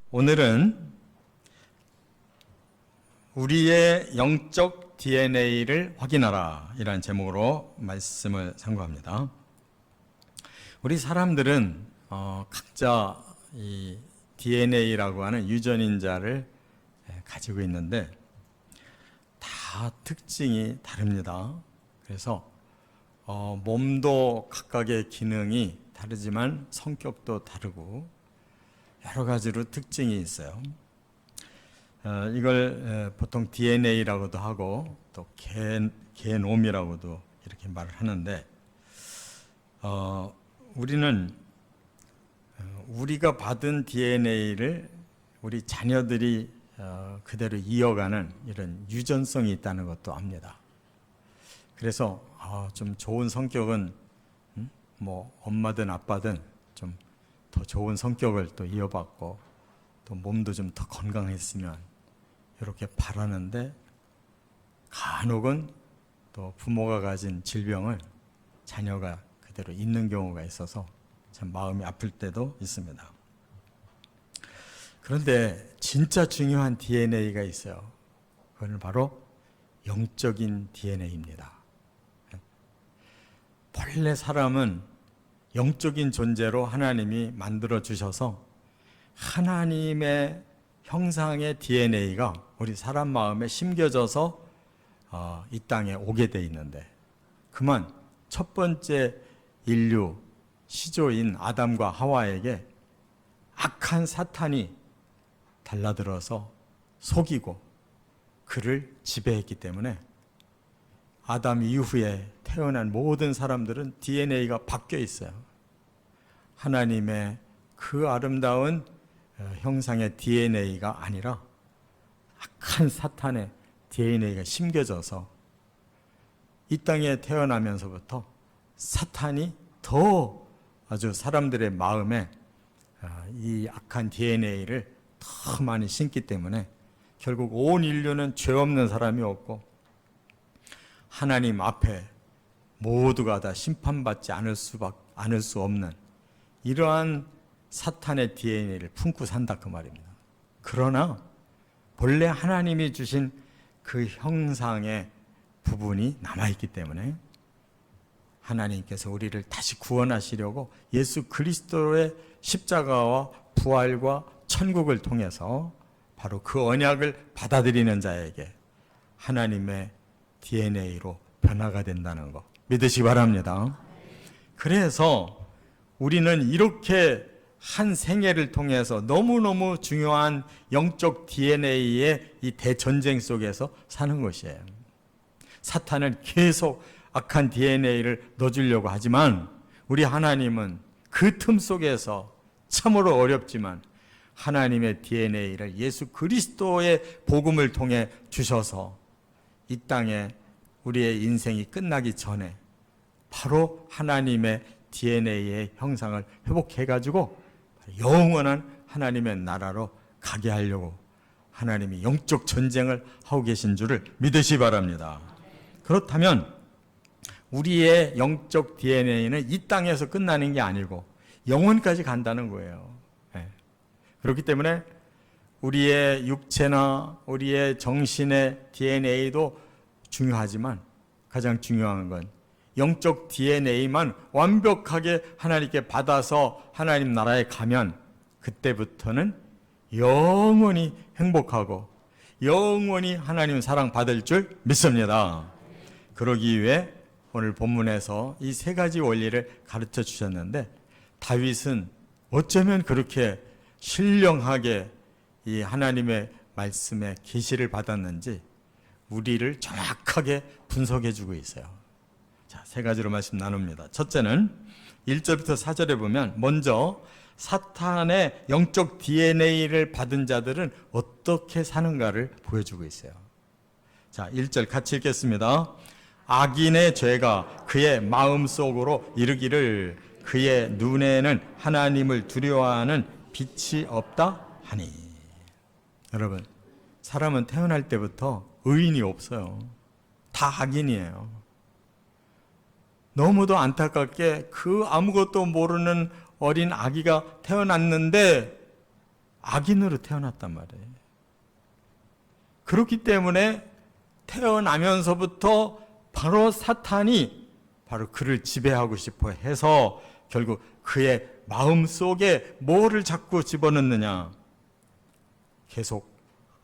오늘은 우리의 영적 DNA를 확인하라 이라는 제목으로 말씀을 선고합니다. 우리 사람들은 각자 이 DNA라고 하는 유전인자를 가지고 있는데 다 특징이 다릅니다. 그래서 몸도 각각의 기능이 다르지만 성격도 다르고 여러 가지로 특징이 있어요. 이걸 보통 DNA라고도 하고 또 게놈이라고도 이렇게 말을 하는데 우리는 우리가 받은 DNA를 우리 자녀들이 그대로 이어가는 이런 유전성이 있다는 것도 압니다. 그래서 좀 좋은 성격은 뭐 엄마든 아빠든 좀 더 좋은 성격을 또 이어받고 또 몸도 좀 더 건강했으면 이렇게 바라는데 간혹은 또 부모가 가진 질병을 자녀가 그대로 있는 경우가 있어서 참 마음이 아플 때도 있습니다. 그런데 진짜 중요한 DNA가 있어요. 그건 바로 영적인 DNA입니다. 본래 사람은 영적인 존재로 하나님이 만들어 주셔서 하나님의 형상의 DNA가 우리 사람 마음에 심겨져서 이 땅에 오게 돼 있는데 그만 첫 번째 인류 시조인 아담과 하와에게 악한 사탄이 달라들어서 속이고 그를 지배했기 때문에 아담 이후에 태어난 모든 사람들은 DNA가 바뀌어 있어요. 하나님의 그 아름다운 형상의 DNA가 아니라 악한 사탄의 DNA가 심겨져서 이 땅에 태어나면서부터 사탄이 더 아주 사람들의 마음에 이 악한 DNA를 더 많이 심기 때문에 결국 온 인류는 죄 없는 사람이 없고 하나님 앞에 모두가 다 심판받지 않을 수 없는 이러한 사탄의 DNA를 품고 산다 그 말입니다. 그러나 본래 하나님이 주신 그 형상의 부분이 남아있기 때문에 하나님께서 우리를 다시 구원하시려고 예수 그리스도의 십자가와 부활과 천국을 통해서 바로 그 언약을 받아들이는 자에게 하나님의 DNA로 변화가 된다는 거 믿으시기 바랍니다. 그래서 우리는 이렇게 한 생애를 통해서 너무너무 중요한 영적 DNA의 이 대전쟁 속에서 사는 것이에요. 사탄은 계속 악한 DNA를 넣어주려고 하지만 우리 하나님은 그 틈 속에서 참으로 어렵지만 하나님의 DNA를 예수 그리스도의 복음을 통해 주셔서 이 땅에 우리의 인생이 끝나기 전에 바로 하나님의 DNA의 형상을 회복해가지고 영원한 하나님의 나라로 가게 하려고 하나님이 영적 전쟁을 하고 계신 줄을 믿으시기 바랍니다. 그렇다면 우리의 영적 DNA는 이 땅에서 끝나는 게 아니고 영원까지 간다는 거예요. 그렇기 때문에 우리의 육체나 우리의 정신의 DNA도 중요하지만 가장 중요한 건 영적 DNA만 완벽하게 하나님께 받아서 하나님 나라에 가면 그때부터는 영원히 행복하고 영원히 하나님 사랑 받을 줄 믿습니다. 그러기 위해 오늘 본문에서 이 세 가지 원리를 가르쳐 주셨는데 다윗은 어쩌면 그렇게 신령하게 이 하나님의 말씀에 계시를 받았는지 우리를 정확하게 분석해 주고 있어요. 자, 세 가지로 말씀 나눕니다. 첫째는 1절부터 4절에 보면 먼저 사탄의 영적 DNA를 받은 자들은 어떻게 사는가를 보여주고 있어요. 자, 1절 같이 읽겠습니다. 악인의 죄가 그의 마음속으로 이르기를 그의 눈에는 하나님을 두려워하는 빛이 없다 하니. 여러분, 사람은 태어날 때부터 의인이 없어요. 다 악인이에요. 너무도 안타깝게 그 아무것도 모르는 어린 아기가 태어났는데 악인으로 태어났단 말이에요. 그렇기 때문에 태어나면서부터 바로 사탄이 바로 그를 지배하고 싶어 해서 결국 그의 마음 속에 뭐를 자꾸 집어넣느냐? 계속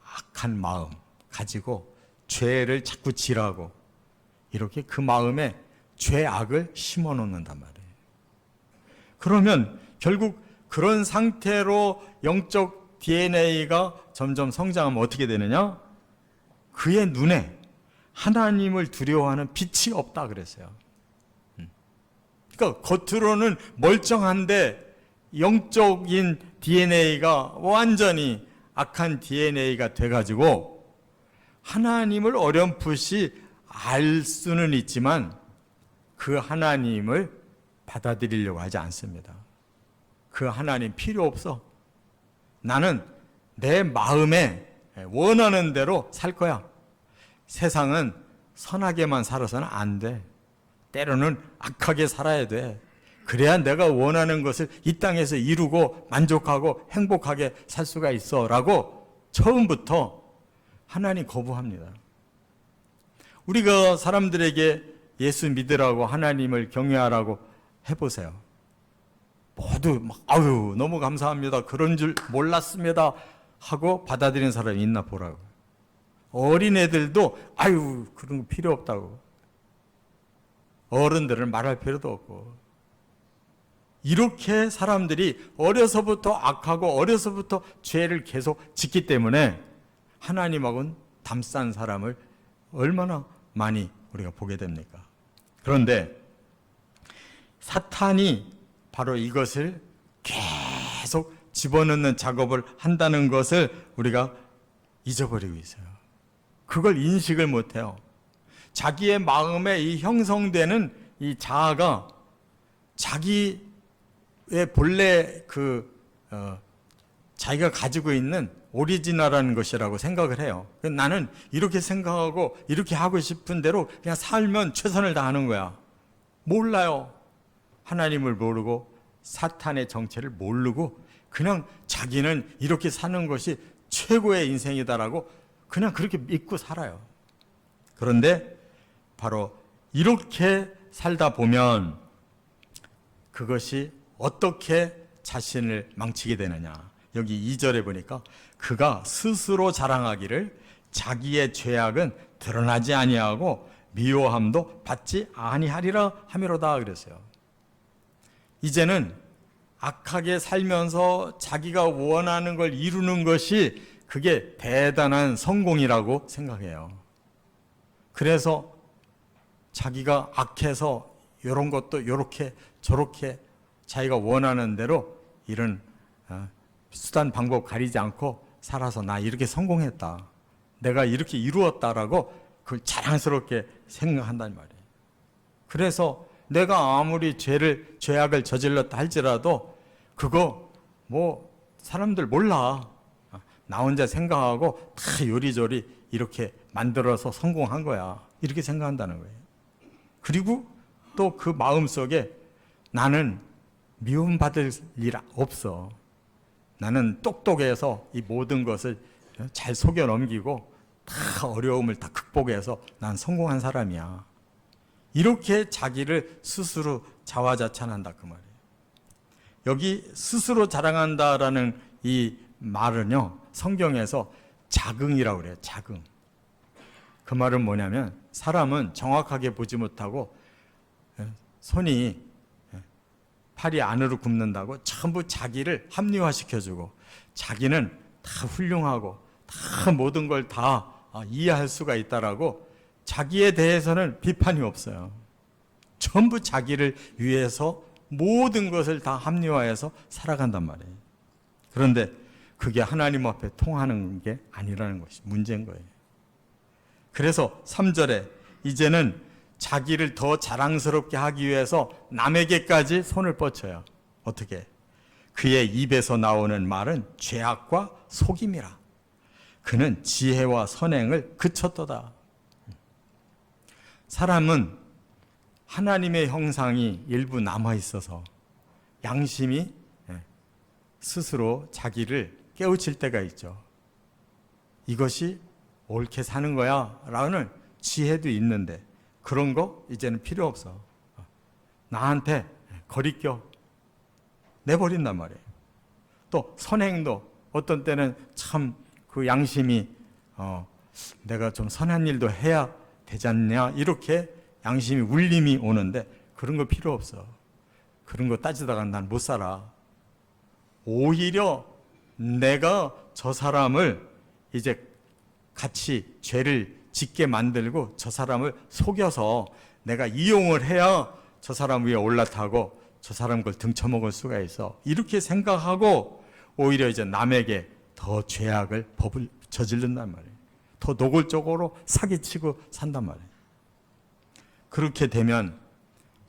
악한 마음 가지고 죄를 자꾸 지라고 이렇게 그 마음에 죄악을 심어 놓는단 말이에요. 그러면 결국 그런 상태로 영적 DNA가 점점 성장하면 어떻게 되느냐? 그의 눈에 하나님을 두려워하는 빛이 없다 그랬어요. 그러니까 겉으로는 멀쩡한데 영적인 DNA가 완전히 악한 DNA가 돼가지고 하나님을 어렴풋이 알 수는 있지만 그 하나님을 받아들이려고 하지 않습니다. 그 하나님 필요 없어. 나는 내 마음에 원하는 대로 살 거야. 세상은 선하게만 살아서는 안 돼. 때로는 악하게 살아야 돼. 그래야 내가 원하는 것을 이 땅에서 이루고 만족하고 행복하게 살 수가 있어 라고 처음부터 하나님 거부합니다. 우리가 사람들에게 예수 믿으라고 하나님을 경외하라고 해보세요. 모두 막 아유 너무 감사합니다. 그런 줄 몰랐습니다 하고 받아들이는 사람이 있나 보라고. 어린애들도 아유 그런 거 필요 없다고. 어른들은 말할 필요도 없고. 이렇게 사람들이 어려서부터 악하고 어려서부터 죄를 계속 짓기 때문에 하나님하고는 담싼 사람을 얼마나 많이 우리가 보게 됩니까? 그런데 사탄이 바로 이것을 계속 집어넣는 작업을 한다는 것을 우리가 잊어버리고 있어요. 그걸 인식을 못해요. 자기의 마음에 이 형성되는 이 자아가 자기의 본래 자기가 가지고 있는 오리지널한 것이라고 생각을 해요. 나는 이렇게 생각하고 이렇게 하고 싶은 대로 그냥 살면 최선을 다하는 거야. 몰라요. 하나님을 모르고 사탄의 정체를 모르고 그냥 자기는 이렇게 사는 것이 최고의 인생이다라고 그냥 그렇게 믿고 살아요. 그런데 바로 이렇게 살다 보면 그것이 어떻게 자신을 망치게 되느냐. 여기 2절에 보니까 그가 스스로 자랑하기를 자기의 죄악은 드러나지 아니하고 미워함도 받지 아니하리라 하미로다 그랬어요. 이제는 악하게 살면서 자기가 원하는 걸 이루는 것이 그게 대단한 성공이라고 생각해요. 그래서 자기가 악해서 이런 것도 이렇게 저렇게 자기가 원하는 대로 이런 수단 방법 가리지 않고 살아서 나 이렇게 성공했다. 내가 이렇게 이루었다라고 그걸 자랑스럽게 생각한단 말이에요. 그래서 내가 아무리 죄악을 저질렀다 할지라도 그거 뭐 사람들 몰라. 나 혼자 생각하고 다 요리조리 이렇게 만들어서 성공한 거야. 이렇게 생각한다는 거예요. 그리고 또 그 마음속에 나는 미움받을 일 없어. 나는 똑똑해서 이 모든 것을 잘 속여 넘기고 다 어려움을 다 극복해서 난 성공한 사람이야. 이렇게 자기를 스스로 자화자찬한다 그 말이에요. 여기 스스로 자랑한다라는 이 말은요, 성경에서 자긍이라고 그래요. 자긍. 그 말은 뭐냐면 사람은 정확하게 보지 못하고 손이 팔이 안으로 굽는다고 전부 자기를 합리화시켜주고 자기는 다 훌륭하고 다 모든 걸 다 이해할 수가 있다라고 자기에 대해서는 비판이 없어요. 전부 자기를 위해서 모든 것을 다 합리화해서 살아간단 말이에요. 그런데 그게 하나님 앞에 통하는 게 아니라는 것이 문제인 거예요. 그래서 3절에 이제는 자기를 더 자랑스럽게 하기 위해서 남에게까지 손을 뻗쳐요. 어떻게? 그의 입에서 나오는 말은 죄악과 속임이라. 그는 지혜와 선행을 그쳤도다. 사람은 하나님의 형상이 일부 남아 있어서 양심이 스스로 자기를 깨우칠 때가 있죠. 이것이 옳게 사는 거야 라는 지혜도 있는데 그런 거 이제는 필요 없어. 나한테 거리껴 내버린단 말이에요. 또 선행도 어떤 때는 참 그 양심이 내가 좀 선한 일도 해야 되지 않냐 이렇게 양심이 울림이 오는데 그런 거 필요 없어. 그런 거 따지다가 난 못 살아. 오히려 내가 저 사람을 이제 같이 죄를 짓게 만들고 저 사람을 속여서 내가 이용을 해야 저 사람 위에 올라타고 저 사람 걸 등쳐먹을 수가 있어. 이렇게 생각하고 오히려 이제 남에게 더 죄악을 법을 저지른단 말이에요. 더 노골적으로 사기치고 산단 말이에요. 그렇게 되면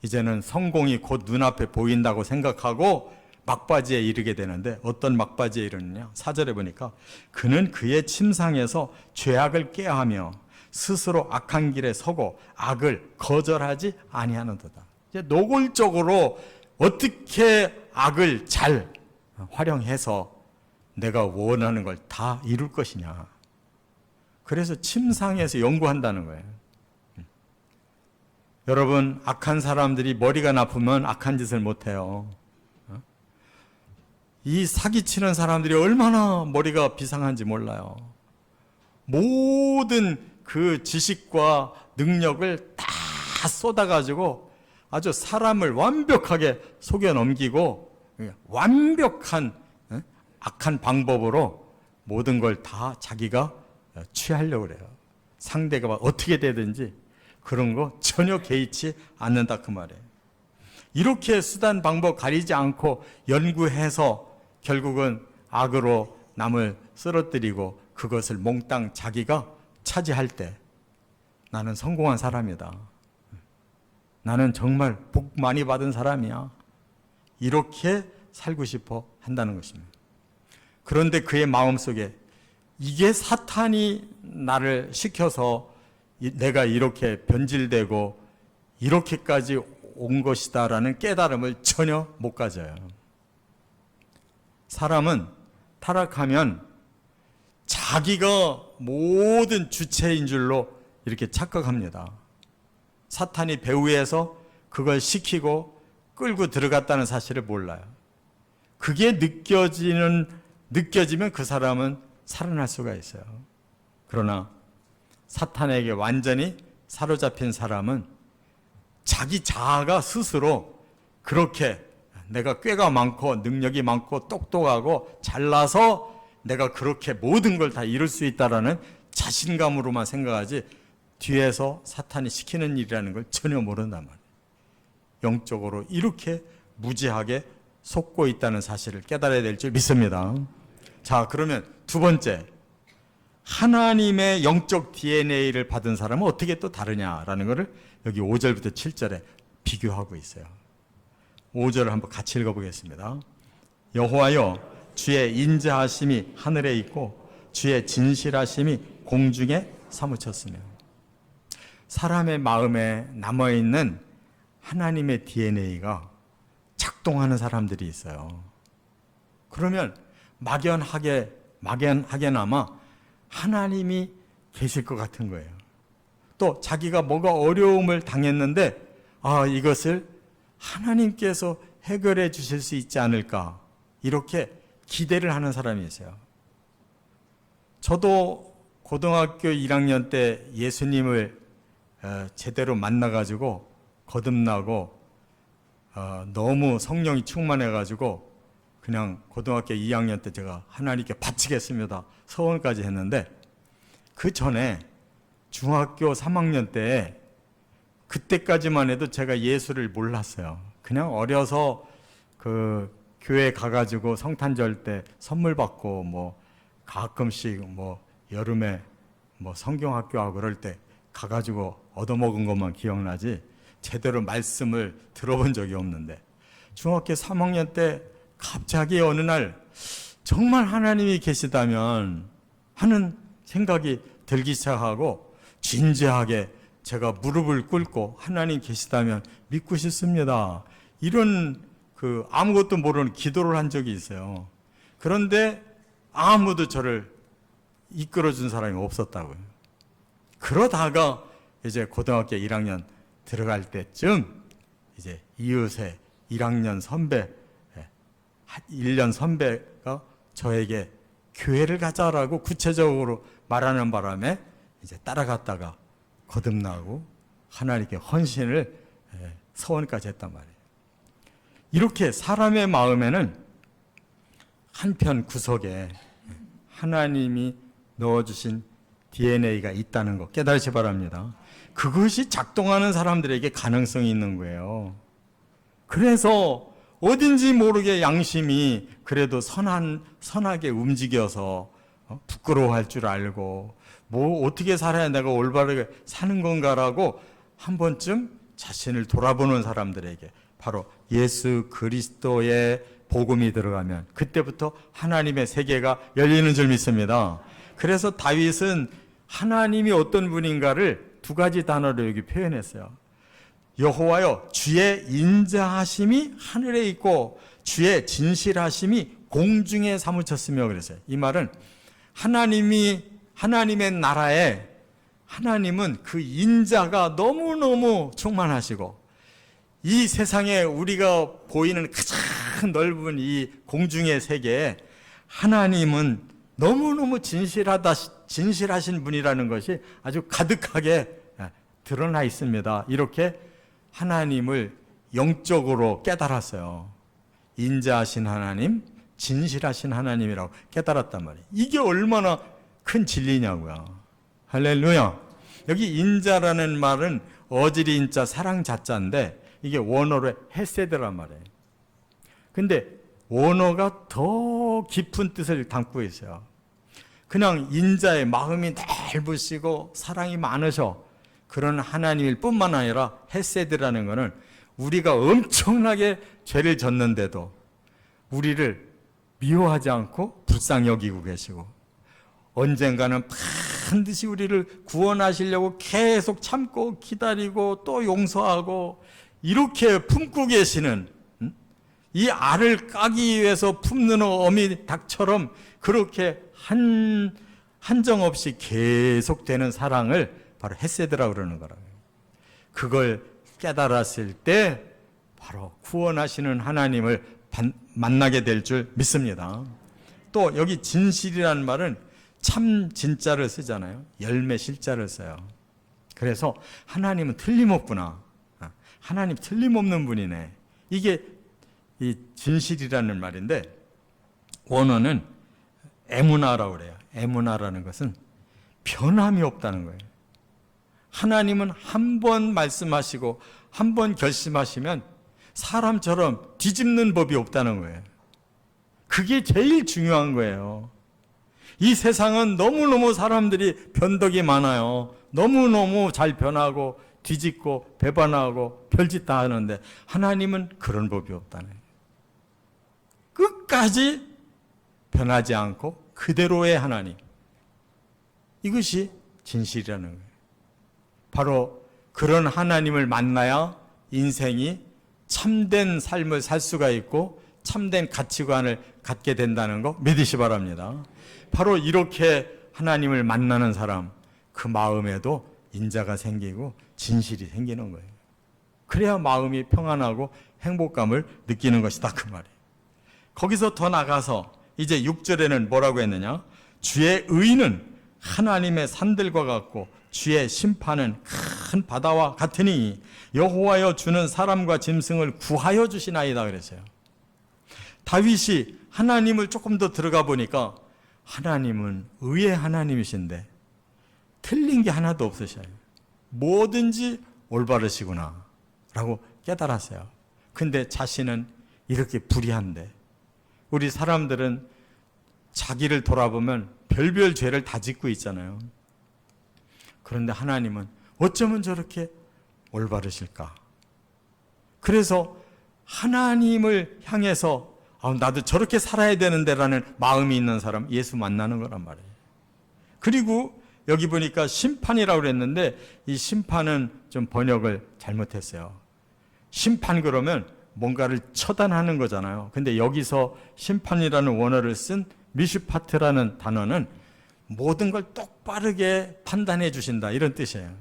이제는 성공이 곧 눈앞에 보인다고 생각하고 막바지에 이르게 되는데 어떤 막바지에 이르느냐? 4절에 보니까 그는 그의 침상에서 죄악을 꾀하며 스스로 악한 길에 서고 악을 거절하지 아니하는도다. 이제 노골적으로 어떻게 악을 잘 활용해서 내가 원하는 걸 다 이룰 것이냐. 그래서 침상에서 연구한다는 거예요. 여러분, 악한 사람들이 머리가 나쁘면 악한 짓을 못해요. 이 사기치는 사람들이 얼마나 머리가 비상한지 몰라요. 모든 그 지식과 능력을 다 쏟아가지고 아주 사람을 완벽하게 속여 넘기고 완벽한 악한 방법으로 모든 걸 다 자기가 취하려고 그래요. 상대가 어떻게 되든지 그런 거 전혀 개의치 않는다 그 말이에요. 이렇게 수단 방법 가리지 않고 연구해서 결국은 악으로 남을 쓰러뜨리고 그것을 몽땅 자기가 차지할 때 나는 성공한 사람이다. 나는 정말 복 많이 받은 사람이야. 이렇게 살고 싶어 한다는 것입니다. 그런데 그의 마음속에 이게 사탄이 나를 시켜서 내가 이렇게 변질되고 이렇게까지 온 것이다라는 깨달음을 전혀 못 가져요. 사람은 타락하면 자기가 모든 주체인 줄로 이렇게 착각합니다. 사탄이 배후에서 그걸 시키고 끌고 들어갔다는 사실을 몰라요. 그게 느껴지면 그 사람은 살아날 수가 있어요. 그러나 사탄에게 완전히 사로잡힌 사람은 자기 자아가 스스로 그렇게 내가 꾀가 많고 능력이 많고 똑똑하고 잘나서 내가 그렇게 모든 걸 다 이룰 수 있다라는 자신감으로만 생각하지 뒤에서 사탄이 시키는 일이라는 걸 전혀 모른단 말이에요. 영적으로 이렇게 무지하게 속고 있다는 사실을 깨달아야 될 줄 믿습니다. 자, 그러면 두 번째, 하나님의 영적 DNA를 받은 사람은 어떻게 또 다르냐라는 것을 여기 5절부터 7절에 비교하고 있어요. 5절을 한번 같이 읽어보겠습니다. 여호와여, 주의 인자하심이 하늘에 있고 주의 진실하심이 공중에 사무쳤으며. 사람의 마음에 남아있는 하나님의 DNA가 작동하는 사람들이 있어요. 그러면 막연하게나마 하나님이 계실 것 같은 거예요. 또 자기가 뭐가 어려움을 당했는데 이것을 하나님께서 해결해 주실 수 있지 않을까 이렇게 기대를 하는 사람이 있어요. 저도 고등학교 1학년 때 예수님을 제대로 만나가지고 거듭나고 너무 성령이 충만해가지고 그냥 고등학교 2학년 때 제가 하나님께 바치겠습니다 서원까지 했는데 그 전에 중학교 3학년 때 그때까지만 해도 제가 예수를 몰랐어요. 그냥 어려서 그 교회 가가지고 성탄절 때 선물 받고 뭐 가끔씩 뭐 여름에 뭐 성경학교하고 그럴 때 가가지고 얻어먹은 것만 기억나지 제대로 말씀을 들어본 적이 없는데 중학교 3학년 때 갑자기 어느 날 정말 하나님이 계시다면 하는 생각이 들기 시작하고 진지하게 제가 무릎을 꿇고 하나님 계시다면 믿고 싶습니다. 이런 아무것도 모르는 기도를 한 적이 있어요. 그런데 아무도 저를 이끌어준 사람이 없었다고요. 그러다가 이제 고등학교 1학년 들어갈 때쯤 이제 이웃의 1학년 선배, 1년 선배가 저에게 교회를 가자라고 구체적으로 말하는 바람에 이제 따라갔다가 거듭나고 하나님께 헌신을 서원까지 했단 말이에요. 이렇게 사람의 마음에는 한편 구석에 하나님이 넣어주신 DNA가 있다는 거 깨달으시 바랍니다. 그것이 작동하는 사람들에게 가능성이 있는 거예요. 그래서 어딘지 모르게 양심이 그래도 선하게 움직여서 부끄러워할 줄 알고 뭐 어떻게 살아야 내가 올바르게 사는 건가라고 한 번쯤 자신을 돌아보는 사람들에게 바로 예수 그리스도의 복음이 들어가면 그때부터 하나님의 세계가 열리는 줄 믿습니다. 그래서 다윗은 하나님이 어떤 분인가를 두 가지 단어로 여기 표현했어요. 여호와여 주의 인자하심이 하늘에 있고 주의 진실하심이 공중에 사무쳤으며 그랬어요. 이 말은 하나님의 나라에 하나님은 그 인자가 너무너무 충만하시고 이 세상에 우리가 보이는 가장 넓은 이 공중의 세계에 하나님은 너무너무 진실하신 분이라는 것이 아주 가득하게 드러나 있습니다. 이렇게 하나님을 영적으로 깨달았어요. 인자하신 하나님, 진실하신 하나님이라고 깨달았단 말이에요. 이게 얼마나 큰 진리냐고요. 할렐루야. 여기 인자라는 말은 어질이 인자 사랑 자자인데 이게 원어로 헤세드란 말이에요. 근데 원어가 더 깊은 뜻을 담고 있어요. 그냥 인자의 마음이 넓으시고 사랑이 많으셔 그런 하나님일 뿐만 아니라 헤세드라는 것은 우리가 엄청나게 죄를 졌는데도 우리를 미워하지 않고 불쌍히 여기고 계시고 언젠가는 반드시 우리를 구원하시려고 계속 참고 기다리고 또 용서하고 이렇게 품고 계시는 이 알을 까기 위해서 품는 어미 닭처럼 그렇게 한정없이 계속되는 사랑을 바로 헤세드라고 그러는 거라고요. 그걸 깨달았을 때 바로 구원하시는 하나님을 만나게 될 줄 믿습니다. 또 여기 진실이라는 말은 참 진짜를 쓰잖아요. 열매 실자를 써요. 그래서 하나님은 틀림없구나. 하나님 틀림없는 분이네. 이게 이 진실이라는 말인데 원어는 에무나라고 그래요. 에무나라는 것은 변함이 없다는 거예요. 하나님은 한 번 말씀하시고 한 번 결심하시면 사람처럼 뒤집는 법이 없다는 거예요. 그게 제일 중요한 거예요. 이 세상은 너무너무 사람들이 변덕이 많아요. 너무너무 잘 변하고 뒤집고 배반하고 별짓 다 하는데 하나님은 그런 법이 없다는 거예요. 끝까지 변하지 않고 그대로의 하나님. 이것이 진실이라는 거예요. 바로 그런 하나님을 만나야 인생이 참된 삶을 살 수가 있고 참된 가치관을 갖게 된다는 거 믿으시 바랍니다. 바로 이렇게 하나님을 만나는 사람, 그 마음에도 인자가 생기고 진실이 생기는 거예요. 그래야 마음이 평안하고 행복감을 느끼는 것이다 그 말이에요. 거기서 더 나가서 이제 6절에는 뭐라고 했느냐? 주의 의는 하나님의 산들과 같고 주의 심판은 큰 바다와 같으니 여호와여 주는 사람과 짐승을 구하여 주시나이다 그랬어요. 다윗이 하나님을 조금 더 들어가 보니까 하나님은 의의 하나님이신데 틀린 게 하나도 없으셔요. 뭐든지 올바르시구나 라고 깨달았어요. 근데 자신은 이렇게 불의한데 우리 사람들은 자기를 돌아보면 별별 죄를 다 짓고 있잖아요. 그런데 하나님은 어쩌면 저렇게 올바르실까? 그래서 하나님을 향해서 나도 저렇게 살아야 되는데라는 마음이 있는 사람 예수 만나는 거란 말이에요. 그리고 여기 보니까 심판이라고 그랬는데 이 심판은 좀 번역을 잘못했어요. 심판 그러면 뭔가를 처단하는 거잖아요. 근데 여기서 심판이라는 원어를 쓴 미슈파트라는 단어는 모든 걸 똑바르게 판단해 주신다, 이런 뜻이에요.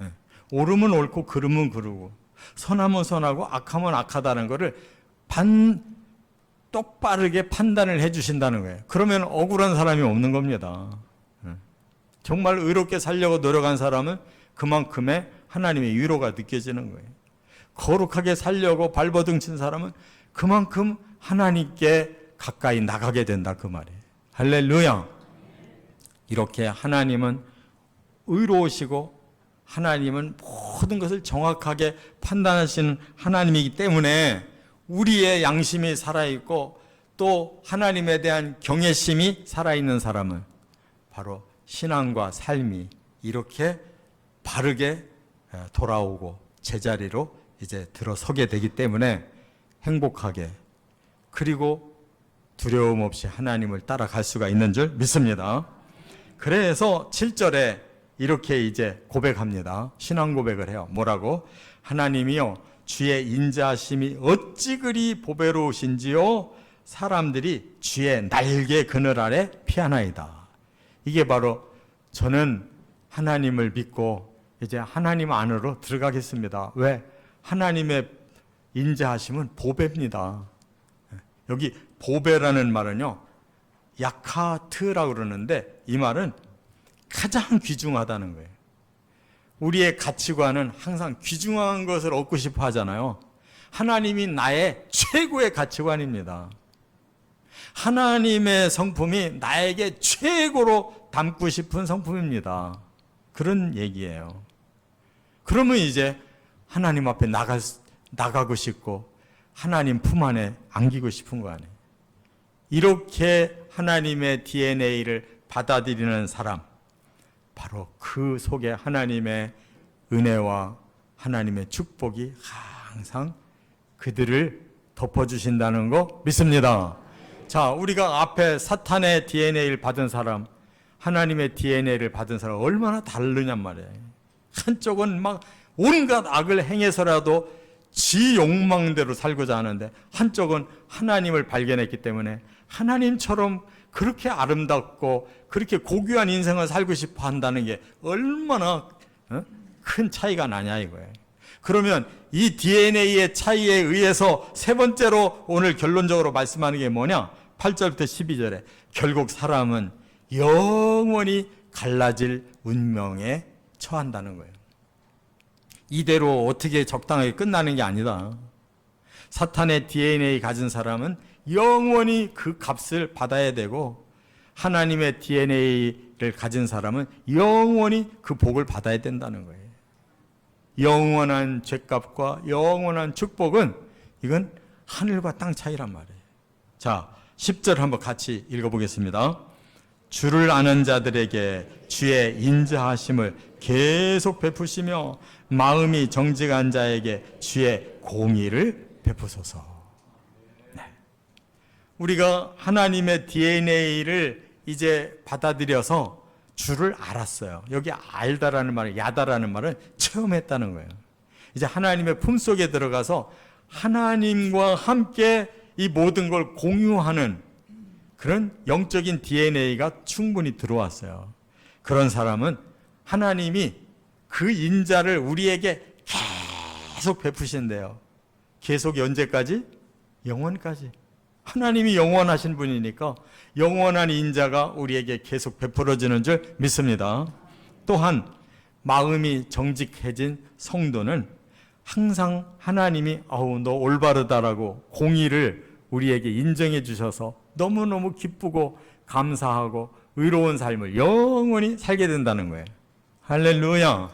예. 옳으면 옳고 그르면 그르고 선하면 선하고 악하면 악하다는 것을 똑바르게 판단을 해 주신다는 거예요. 그러면 억울한 사람이 없는 겁니다. 예. 정말 의롭게 살려고 노력한 사람은 그만큼의 하나님의 위로가 느껴지는 거예요. 거룩하게 살려고 발버둥 친 사람은 그만큼 하나님께 가까이 나가게 된다, 그 말이에요. 할렐루야. 이렇게 하나님은 의로우시고 하나님은 모든 것을 정확하게 판단하시는 하나님이기 때문에 우리의 양심이 살아있고 또 하나님에 대한 경외심이 살아있는 사람은 바로 신앙과 삶이 이렇게 바르게 돌아오고 제자리로 이제 들어서게 되기 때문에 행복하게, 그리고 두려움 없이 하나님을 따라갈 수가 있는 줄 믿습니다. 그래서 7절에 이렇게 이제 고백합니다. 신앙 고백을 해요. 뭐라고? 하나님이요, 주의 인자하심이 어찌 그리 보배로우신지요, 사람들이 주의 날개 그늘 아래 피하나이다. 이게 바로 저는 하나님을 믿고 이제 하나님 안으로 들어가겠습니다. 왜? 하나님의 인자하심은 보배입니다. 여기 보배라는 말은요, 야카트라고 그러는데 이 말은 가장 귀중하다는 거예요. 우리의 가치관은 항상 귀중한 것을 얻고 싶어 하잖아요. 하나님이 나의 최고의 가치관입니다. 하나님의 성품이 나에게 최고로 담고 싶은 성품입니다. 그런 얘기예요. 그러면 이제 하나님 앞에 나가고 싶고 하나님 품 안에 안기고 싶은 거 아니에요. 이렇게 하나님의 DNA를 받아들이는 사람, 바로 그 속에 하나님의 은혜와 하나님의 축복이 항상 그들을 덮어주신다는 거 믿습니다. 자, 우리가 앞에 사탄의 DNA를 받은 사람, 하나님의 DNA를 받은 사람 얼마나 다르냔 말이에요. 한쪽은 막 온갖 악을 행해서라도 지 욕망대로 살고자 하는데, 한쪽은 하나님을 발견했기 때문에 하나님처럼 그렇게 아름답고 그렇게 고귀한 인생을 살고 싶어 한다는 게 얼마나 큰 차이가 나냐 이거예요. 그러면 이 DNA의 차이에 의해서 세 번째로 오늘 결론적으로 말씀하는 게 뭐냐? 8절부터 12절에 결국 사람은 영원히 갈라질 운명에 처한다는 거예요. 이대로 어떻게 적당하게 끝나는 게 아니다. 사탄의 DNA 가진 사람은 영원히 그 값을 받아야 되고, 하나님의 DNA를 가진 사람은 영원히 그 복을 받아야 된다는 거예요. 영원한 죄값과 영원한 축복은 이건 하늘과 땅 차이란 말이에요. 자, 10절 한번 같이 읽어보겠습니다. 주를 아는 자들에게 주의 인자하심을 계속 베푸시며 마음이 정직한 자에게 주의 공의를 베푸소서. 네. 우리가 하나님의 DNA를 이제 받아들여서 주를 알았어요. 여기 알다라는 말은, 야다라는 말은 체험했다는 거예요. 이제 하나님의 품속에 들어가서 하나님과 함께 이 모든 걸 공유하는 그런 영적인 DNA가 충분히 들어왔어요. 그런 사람은 하나님이 그 인자를 우리에게 계속 베푸신대요. 계속 언제까지? 영원까지. 하나님이 영원하신 분이니까 영원한 인자가 우리에게 계속 베풀어지는 줄 믿습니다. 또한 마음이 정직해진 성도는 항상 하나님이 너 올바르다라고 공의를 우리에게 인정해 주셔서 너무너무 기쁘고 감사하고 의로운 삶을 영원히 살게 된다는 거예요. 할렐루야.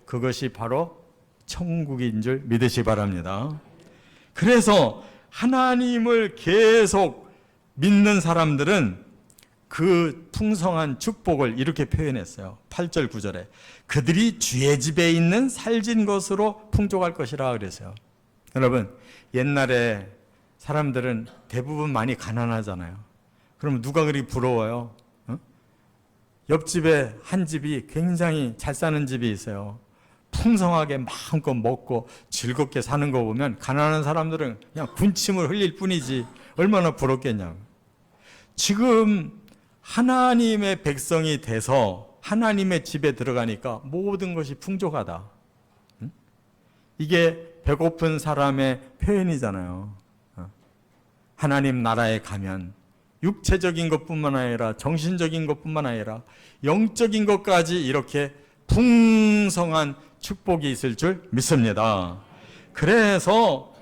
그것이 바로 천국인 줄 믿으시 바랍니다. 그래서 하나님을 계속 믿는 사람들은 그 풍성한 축복을 이렇게 표현했어요. 8절 9절에 그들이 주의 집에 있는 살진 것으로 풍족할 것이라 그랬어요. 여러분, 옛날에 사람들은 대부분 많이 가난하잖아요. 그럼 누가 그리 부러워요? 옆집에 한 집이 굉장히 잘 사는 집이 있어요. 풍성하게 마음껏 먹고 즐겁게 사는 거 보면 가난한 사람들은 그냥 군침을 흘릴 뿐이지 얼마나 부럽겠냐고. 지금 하나님의 백성이 돼서 하나님의 집에 들어가니까 모든 것이 풍족하다. 이게 배고픈 사람의 표현이잖아요. 하나님 나라에 가면 육체적인 것뿐만 아니라 정신적인 것뿐만 아니라 영적인 것까지 이렇게 풍성한 축복이 있을 줄 믿습니다. 그래서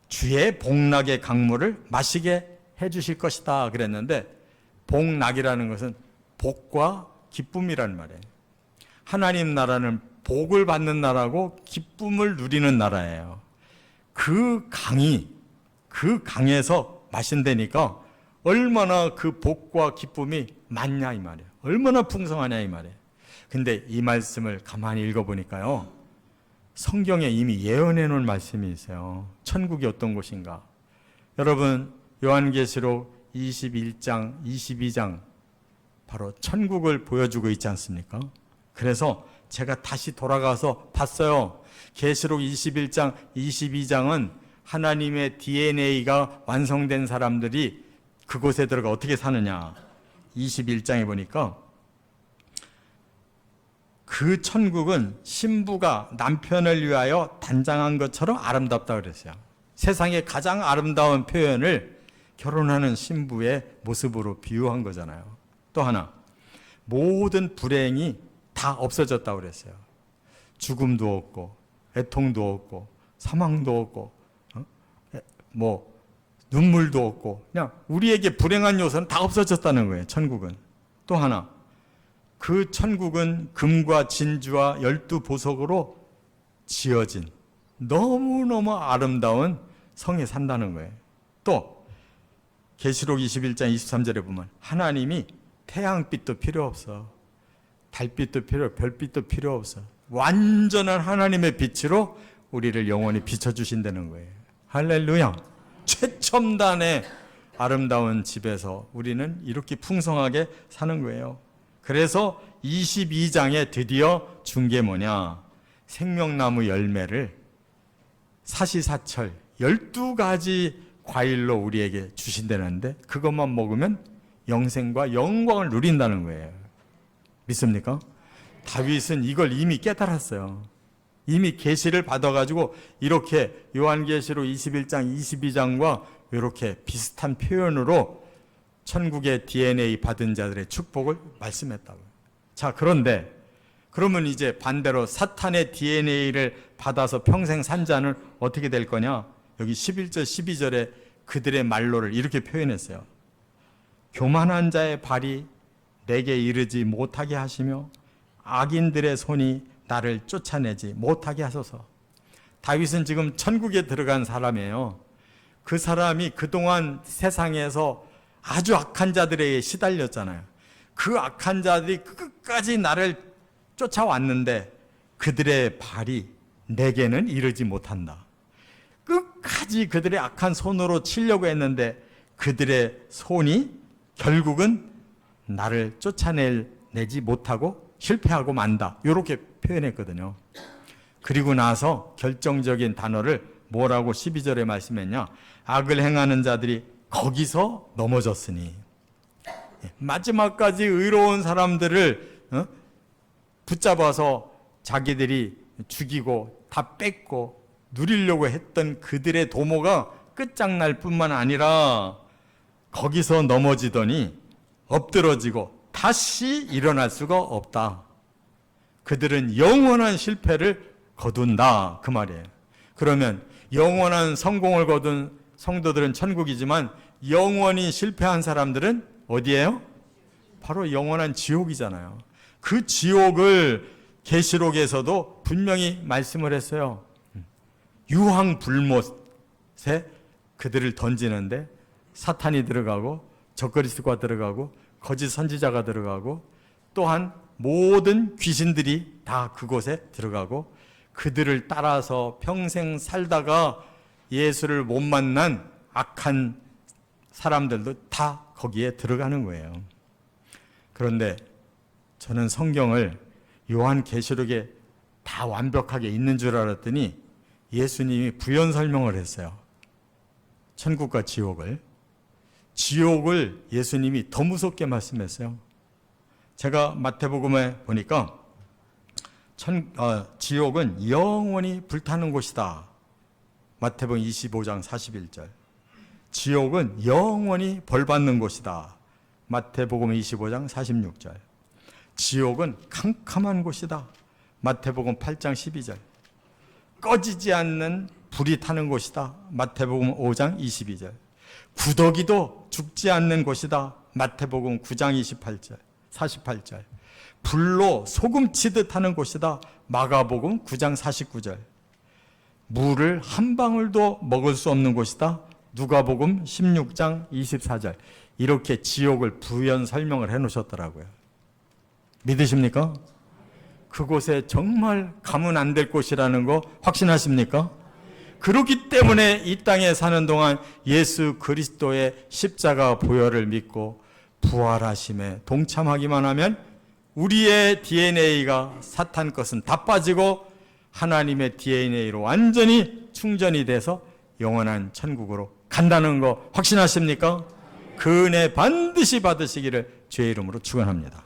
주의 복락의 강물을 마시게 해주실 것이다 그랬는데, 복락이라는 것은 복과 기쁨이라는 말이에요. 하나님 나라는 복을 받는 나라고 기쁨을 누리는 나라예요. 그 강에서 마신다니까 얼마나 그 복과 기쁨이 많냐 이 말이에요. 얼마나 풍성하냐 이 말이에요. 근데 이 말씀을 가만히 읽어보니까요, 성경에 이미 예언해 놓은 말씀이 있어요. 천국이 어떤 곳인가. 여러분, 요한계시록 21장, 22장 바로 천국을 보여주고 있지 않습니까? 그래서 제가 다시 돌아가서 봤어요. 계시록 21장, 22장은 하나님의 DNA가 완성된 사람들이 그곳에 들어가 어떻게 사느냐. 21장에 보니까 그 천국은 신부가 남편을 위하여 단장한 것처럼 아름답다 그랬어요. 세상의 가장 아름다운 표현을 결혼하는 신부의 모습으로 비유한 거잖아요. 또 하나, 모든 불행이 다 없어졌다고 그랬어요. 죽음도 없고 애통도 없고 사망도 없고 눈물도 없고, 그냥 우리에게 불행한 요소는 다 없어졌다는 거예요. 천국은. 또 하나, 그 천국은 금과 진주와 12보석으로 지어진 너무너무 아름다운 성에 산다는 거예요. 또 계시록 21장 23절에 보면 하나님이 태양빛도 필요 없어, 달빛도 필요, 별빛도 필요 없어. 완전한 하나님의 빛으로 우리를 영원히 비춰주신다는 거예요. 할렐루야. 최첨단의 아름다운 집에서 우리는 이렇게 풍성하게 사는 거예요. 그래서 22장에 드디어 준 게 뭐냐, 생명나무 열매를 사시사철 12가지 과일로 우리에게 주신다는데, 그것만 먹으면 영생과 영광을 누린다는 거예요. 믿습니까? 다윗은 이걸 이미 깨달았어요. 이미 계시를 받아가지고 이렇게 요한계시록 21장, 22장과 이렇게 비슷한 표현으로 천국의 DNA 받은 자들의 축복을 말씀했다고요. 자, 그런데 그러면 이제 반대로 사탄의 DNA를 받아서 평생 산 자는 어떻게 될 거냐? 여기 11절, 12절에 그들의 말로를 이렇게 표현했어요. 교만한 자의 발이 내게 이르지 못하게 하시며 악인들의 손이 나를 쫓아내지 못하게 하소서. 다윗은 지금 천국에 들어간 사람이에요. 그 사람이 그동안 세상에서 아주 악한 자들에게 시달렸잖아요. 그 악한 자들이 끝까지 나를 쫓아왔는데 그들의 발이 내게는 이르지 못한다. 끝까지 그들의 악한 손으로 치려고 했는데 그들의 손이 결국은 나를 쫓아내지 못하고 실패하고 만다. 이렇게 표현했거든요. 그리고 나서 결정적인 단어를 뭐라고 12절에 말씀했냐? 악을 행하는 자들이 거기서 넘어졌으니. 마지막까지 의로운 사람들을 붙잡아서 자기들이 죽이고 다 뺏고 누리려고 했던 그들의 도모가 끝장날 뿐만 아니라 거기서 넘어지더니 엎드러지고 다시 일어날 수가 없다. 그들은 영원한 실패를 거둔다, 그 말이에요. 그러면 영원한 성공을 거둔 성도들은 천국이지만 영원히 실패한 사람들은 어디예요? 바로 영원한 지옥이잖아요. 그 지옥을 계시록에서도 분명히 말씀을 했어요. 유황불못에 그들을 던지는데 사탄이 들어가고 적그리스도가 들어가고 거짓 선지자가 들어가고 또한 모든 귀신들이 다 그곳에 들어가고 그들을 따라서 평생 살다가 예수를 못 만난 악한 사람들도 다 거기에 들어가는 거예요. 그런데 저는 성경을 요한계시록에 다 완벽하게 있는 줄 알았더니 예수님이 부연 설명을 했어요. 천국과 지옥을. 지옥을 예수님이 더 무섭게 말씀했어요. 제가 마태복음에 보니까 지옥은 영원히 불타는 곳이다. 마태복음 25장 41절. 지옥은 영원히 벌받는 곳이다. 마태복음 25장 46절. 지옥은 캄캄한 곳이다. 마태복음 8장 12절. 꺼지지 않는 불이 타는 곳이다. 마태복음 5장 22절. 구더기도 죽지 않는 곳이다. 마태복음 9장 28절, 48절. 불로 소금 치듯 하는 곳이다. 마가복음 9장 49절. 물을 한 방울도 먹을 수 없는 곳이다. 누가복음 16장 24절. 이렇게 지옥을 부연 설명을 해 놓으셨더라고요. 믿으십니까? 그곳에 정말 가면 안 될 곳이라는 거 확신하십니까? 그렇기 때문에 이 땅에 사는 동안 예수 그리스도의 십자가 보혈을 믿고 부활하심에 동참하기만 하면 우리의 DNA가 사탄 것은 다 빠지고 하나님의 DNA로 완전히 충전이 돼서 영원한 천국으로 간다는 거 확신하십니까? 그 은혜 반드시 받으시기를 주의 이름으로 축원합니다.